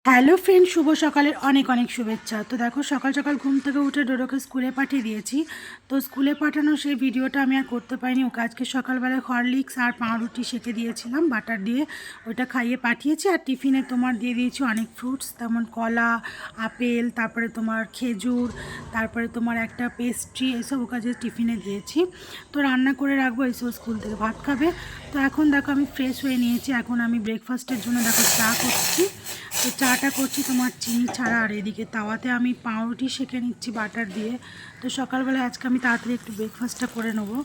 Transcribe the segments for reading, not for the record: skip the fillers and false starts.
Hello friend, শুভ সকালের অনেক অনেক শুভেচ্ছা। তো দেখো, সকাল সকাল ঘুম থেকে উঠে ডোডোকে স্কুলে পাঠিয়ে দিয়েছি। তো স্কুলে পাঠানো সেই ভিডিওটা আমি আর করতে পারিনি। ওকে আজকে সকালবেলায় হরলিক্স আর পাউরুটি সেঁকে দিয়েছিলাম বাটার দিয়ে, ওইটা খাইয়ে পাঠিয়েছি। আর টিফিনে তোমার দিয়ে দিয়েছি অনেক ফ্রুটস, তেমন কলা, আপেল, তারপরে তোমার খেজুর, তারপরে তোমার একটা পেস্ট্রি, এসব ওকে আজকে টিফিনে দিয়েছি। তো রান্না করে রাখবো, এসব স্কুল থেকে ভাত খাবে। তো এখন দেখো আমি ফ্রেশ হয়ে নিয়েছি। এখন আমি ব্রেকফাস্টের জন্য দেখো চা করছি। তো চাটা করছি তোমার চিনি ছাড়া। আর এদিকে তাওয়াতে আমি পাউরুটি সেঁকে নিচ্ছি বাটার দিয়ে। তো সকালবেলায় আজকে আমি তাড়াতাড়ি একটু ব্রেকফাস্টটা করে নেবো।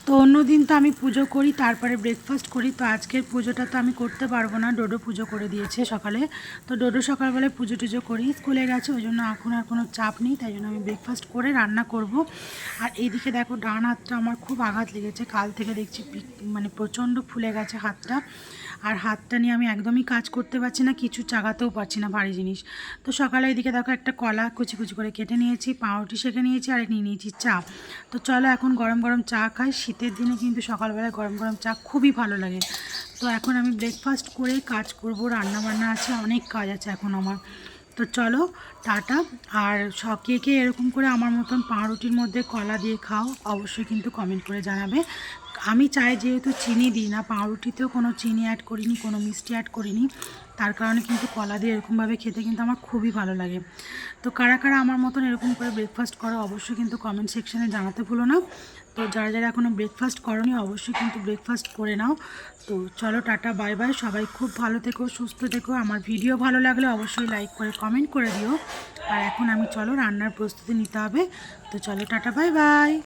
তো অন্য দিন তো আমি পুজো করি, তারপরে ব্রেকফাস্ট করি। তো আজকের পুজোটা তো আমি করতে পারবো না, ডোডো পুজো করে দিয়েছে সকালে। তো ডোডো সকালবেলায় পুজো টুজো করি, স্কুলে গেছে, ওই জন্য এখন আর কোনো চাপ নেই। তাই জন্য আমি ব্রেকফাস্ট করে রান্না করব। আর এইদিকে দেখো, ডান হাতটা আমার খুব আঘাত লেগেছে, কাল থেকে দেখছি মানে প্রচণ্ড ফুলে গেছে হাতটা। আর হাতটা নিয়ে আমি একদমই কাজ করতে পারছি না, কিছু চাগাতেও পারছি না ভারী জিনিস। তো সকালে এদিকে দেখো একটা কলা কুচি কুচি করে কেটে নিয়েছি, পাউরুটি সেঁকে নিয়েছি, আর নিয়ে নিয়েছি চা। তো চলো এখন গরম গরম চা খাই। শীতের দিনে কিন্তু সকালবেলায় গরম গরম চা খুবই ভালো লাগে। তো এখন আমি ব্রেকফাস্ট করে কাজ করব, রান্নাবান্না আছে, অনেক কাজ আছে এখন আমার। তো চলো টাটা। আর কে কে এরকম করে আমার মতন পাউরুটির মধ্যে কলা দিয়ে খাও, অবশ্যই কিন্তু কমেন্ট করে জানাবে। আমি চাই, যেহেতু চিনি দিই না পাউরুটিতেও, কোনো চিনি অ্যাড করিনি, কোনো মিষ্টি অ্যাড করিনি, তার কারণে কিন্তু কলা দিয়ে এরকমভাবে খেতে কিন্তু আমার খুবই ভালো লাগে। তো কারা কারা আমার মতন এরকম করে ব্রেকফাস্ট করো, অবশ্যই কিন্তু কমেন্ট সেকশানে জানাতে ভুলো না। তো যারা যারা এখনও ব্রেকফাস্ট করোনি, অবশ্যই কিন্তু ব্রেকফাস্ট করে নাও। তো চলো টাটা, বাই বাই। সবাই খুব ভালো থেকো, সুস্থ থেকো। আমার ভিডিও ভালো লাগলে অবশ্যই লাইক করে কমেন্ট করে দিও। আর এখন আমি চলো রান্নার প্রস্তুতি নিতে হবে। তো চলো টাটা, বাই বাই।